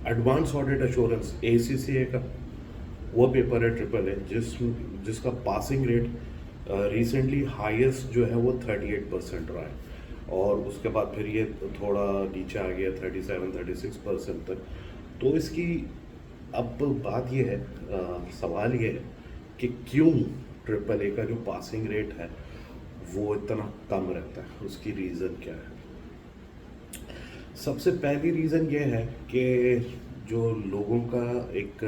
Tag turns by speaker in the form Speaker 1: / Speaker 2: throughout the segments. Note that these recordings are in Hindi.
Speaker 1: एडवांस ऑडिट एश्योरेंस ACCA का वो पेपर है ट्रिपल ए जिसका पासिंग रेट रिसेंटली हाईएस्ट जो है वो 38% रहा है, और उसके बाद फिर ये थोड़ा नीचे आ गया 37-36% तक। तो इसकी अब बात ये है, सवाल ये है कि क्यों ट्रिपल ए का जो पासिंग रेट है वो इतना कम रहता है, उसकी रीज़न क्या है। सबसे पहली रीज़न ये है कि जो लोगों का एक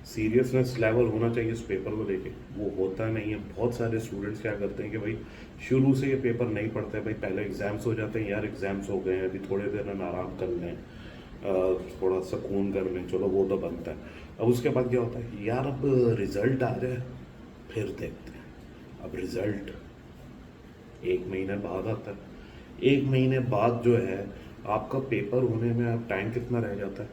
Speaker 1: सीरियसनेस लेवल होना चाहिए इस पेपर को लेके वो होता नहीं है। बहुत सारे स्टूडेंट्स क्या करते हैं कि भाई शुरू से ये पेपर नहीं पढ़ते, भाई पहले एग्ज़ाम्स हो जाते हैं, यार एग्ज़ाम्स हो गए हैं अभी थोड़े देर आराम कर लें, थोड़ा सुकून कर लें, चलो वो तो बनता है। अब उसके बाद क्या होता है, यार अब रिज़ल्ट आ जाए फिर देखते हैं। अब रिज़ल्ट 1 महीने बाद आता है, 1 महीने बाद जो है आपका पेपर होने में अब टाइम कितना रह जाता है,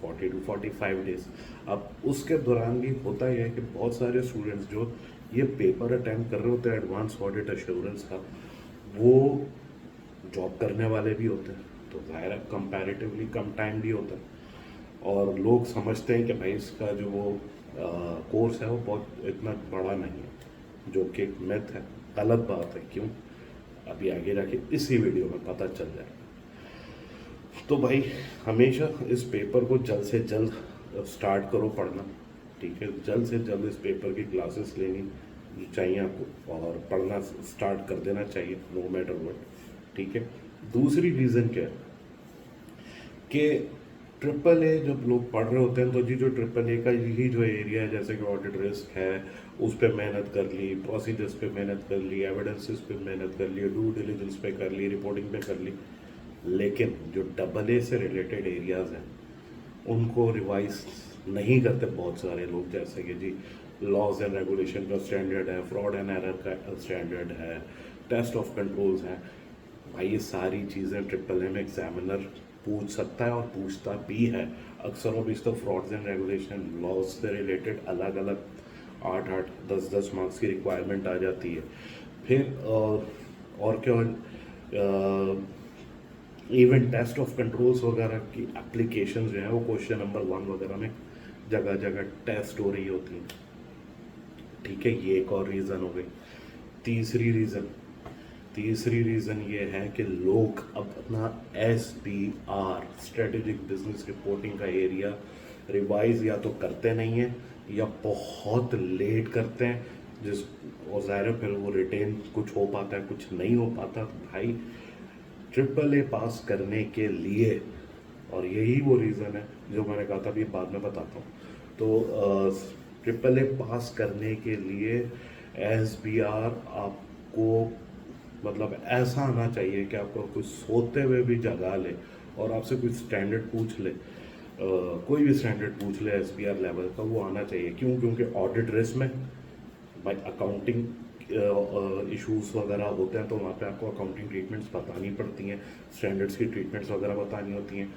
Speaker 1: 40 to 45 डेज। अब उसके दौरान भी होता ही है कि बहुत सारे स्टूडेंट्स जो ये पेपर अटेम्प्ट कर रहे होते हैं एडवांस ऑडिट एश्योरेंस का, वो जॉब करने वाले भी होते हैं, तो ज़ाहिर है कंपैरेटिवली कम टाइम भी होता है, और लोग समझते हैं कि भाई इसका जो वो कोर्स है वो बहुत इतना बड़ा नहीं है, जो कि एक मिथ है, गलत बात है। क्यों, अभी आगे जाके इसी वीडियो में पता चल जाएगा। तो भाई हमेशा इस पेपर को जल्द से जल्द स्टार्ट करो पढ़ना, ठीक है, जल्द से जल्द इस पेपर की क्लासेस लेनी चाहिए आपको और पढ़ना स्टार्ट कर देना चाहिए, नो मैटर व्हाट, ठीक है। दूसरी रीज़न क्या है कि ट्रिपल ए जब लोग पढ़ रहे होते हैं तो जी जो ट्रिपल ए का यही जो एरिया है, जैसे कि ऑडिट रिस्क है, उस पर मेहनत कर ली, प्रोसीजर्स पे मेहनत कर ली, एविडेंसेस पे मेहनत कर ली, ड्यू डिलिजेंस पे कर ली, रिपोर्टिंग पे कर ली, लेकिन जो डबल ए से रिलेटेड एरियाज़ हैं उनको रिवाइज नहीं करते बहुत सारे लोग। जैसे कि जी लॉज एंड रेगुलेशन का स्टैंडर्ड है, फ्रॉड एंड एरर का स्टैंडर्ड है, टेस्ट ऑफ कंट्रोल्स हैं। भाई ये सारी चीज़ें ट्रिपल एम एग्जामिनर पूछ सकता है और पूछता भी है। अक्सर और बेशतर फ्रॉड्स एंड रेगुलेशन लॉज से रिलेटेड अलग अलग 8-8, 10-10 मार्क्स की रिक्वायरमेंट आ जाती है। फिर और क्या, इवन टेस्ट ऑफ कंट्रोल्स वगैरह की एप्लीकेशन जो है वो क्वेश्चन नंबर 1 वगैरह में जगह जगह टेस्ट हो रही होती हैं, ठीक है। ये एक और रीज़न हो गई। तीसरी रीज़न ये है कि लोग अब अपना SBR स्ट्रेटेजिक बिजनेस रिपोर्टिंग का एरिया रिवाइज या तो करते नहीं हैं या बहुत लेट करते हैं, जिस और ज़ाहिर है फिर वो रिटेन कुछ हो पाता है कुछ नहीं हो पाता। तो भाई ट्रिपल ए पास करने के लिए, और यही वो रीज़न है जो मैंने कहा था अभी बाद में बताता हूँ, तो ट्रिपल ए पास करने के लिए SBR आपको मतलब ऐसा आना चाहिए कि आपको कुछ सोते हुए भी जगा ले और आपसे कुछ स्टैंडर्ड पूछ ले, कोई भी स्टैंडर्ड पूछ ले SBR लेवल का, वो आना चाहिए। क्यों, क्योंकि ऑडिट रिस्क में भाई अकाउंटिंग इश्यूज वगैरह होते हैं तो वहाँ पे आपको अकाउंटिंग ट्रीटमेंट्स बतानी पड़ती हैं, स्टैंडर्ड्स की ट्रीटमेंट्स वगैरह बतानी होती हैं।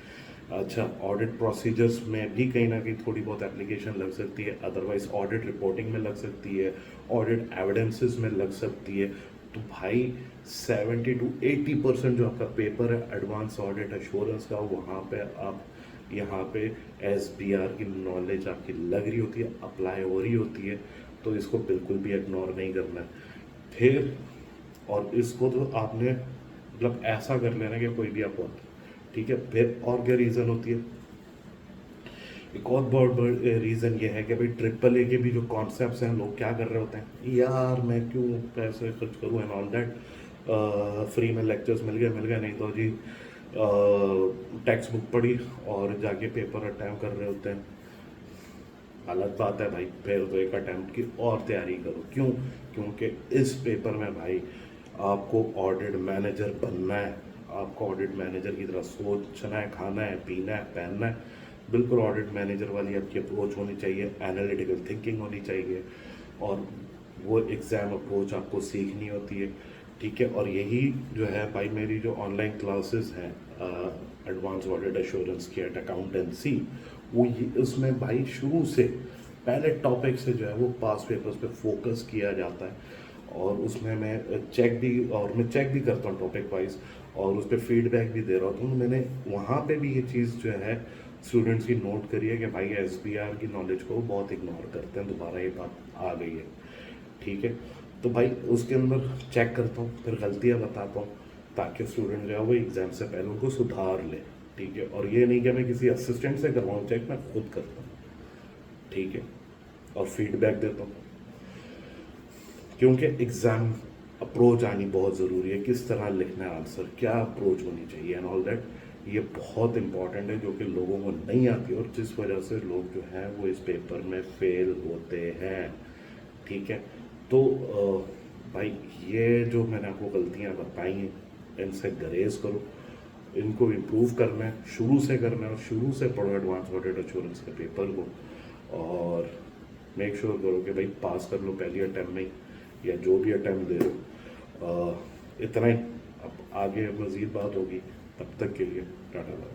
Speaker 1: अच्छा, ऑडिट प्रोसीजर्स में भी कहीं ना कहीं थोड़ी बहुत एप्लीकेशन लग सकती है, अदरवाइज ऑडिट रिपोर्टिंग में लग सकती है, ऑडिट एविडेंसेस में लग सकती है। तो भाई 70 to 80% जो आपका पेपर है एडवांस ऑडिट एश्योरेंस का, वहाँ पे आप यहाँ पे SBR की नॉलेज आपकी लग रही होती है, अप्लाई हो रही होती है, तो इसको बिल्कुल भी इग्नोर नहीं करना है। फिर और इसको तो आपने मतलब ऐसा कर लेना कि कोई भी आपको, ठीक है। फिर और क्या रीज़न होती है, एक और बहुत बड़ी रीज़न ये है कि भाई ट्रिपल ए के भी जो कॉन्सेप्ट्स हैं लोग क्या कर रहे होते हैं, यार मैं क्यों पैसे खर्च करूँ एंड ऑल दैट, फ्री में लेक्चर्स मिल गए, नहीं तो जी टेक्स्ट बुक पढ़ी और जाके पेपर अटैम्प्ट कर रहे होते हैं। गलत बात है भाई, फिर तो एक अटैम्प्ट की और तैयारी करो। क्यों, क्योंकि इस पेपर में भाई आपको ऑडिट मैनेजर बनना है, आपको ऑडिट मैनेजर की तरह सोचना है, खाना है, पीना है, पहनना है। बिल्कुल ऑडिट मैनेजर वाली आपकी अप्रोच होनी चाहिए, एनालिटिकल थिंकिंग होनी चाहिए, और वो एग्ज़ाम अप्रोच आपको सीखनी होती है, ठीक है। और यही जो है भाई मेरी जो ऑनलाइन क्लासेस हैं एडवांस ऑडिट एश्योरेंस की एट अकाउंटेंसी, वो उसमें भाई शुरू से पहले टॉपिक से जो है वो पास पेपर्स पे फोकस किया जाता है, और उसमें मैं चेक भी करता हूँ टॉपिक वाइज, और उस पर फीडबैक भी दे रहा हूँ। तो मैंने वहाँ पे भी ये चीज़ जो है स्टूडेंट्स की नोट करिए कि भाई एसबीआर की नॉलेज को बहुत इग्नोर करते हैं, दोबारा ये बात आ गई है। ठीक है, तो भाई उसके अंदर चेक करता हूँ, फिर गलतियाँ बताता हूँ, ताकि स्टूडेंट जो है वो एग्ज़ाम से पहले उनको सुधार ले। ठीक है, और ये नहीं कि मैं किसी असिस्टेंट से करवाऊँ चेक, मैं खुद करता हूँ। ठीक है, और फीडबैक देता हूँ, क्योंकि एग्ज़ाम अप्रोच आनी बहुत ज़रूरी है। किस तरह लिखना है आंसर, क्या अप्रोच होनी चाहिए एंड ऑल दैट, ये बहुत इंपॉर्टेंट है, जो कि लोगों को नहीं आती और जिस वजह से लोग जो हैं वो इस पेपर में फेल होते हैं। ठीक है, तो भाई ये जो मैंने आपको गलतियाँ बताई हैं, इनसे गरेज करो, इनको इम्प्रूव करना है, शुरू से करना है, और शुरू से पढ़ो एडवांस ऑडिट एश्योरेंस के पेपर को, और मेक श्योर करो कि भाई पास कर लो पहली अटैम्प्ट में ही, या जो भी अटैम्प्ट दे रहे हो। इतना ही, अब आगे मज़ीद बात होगी, तब तक के लिए टाटा बाय।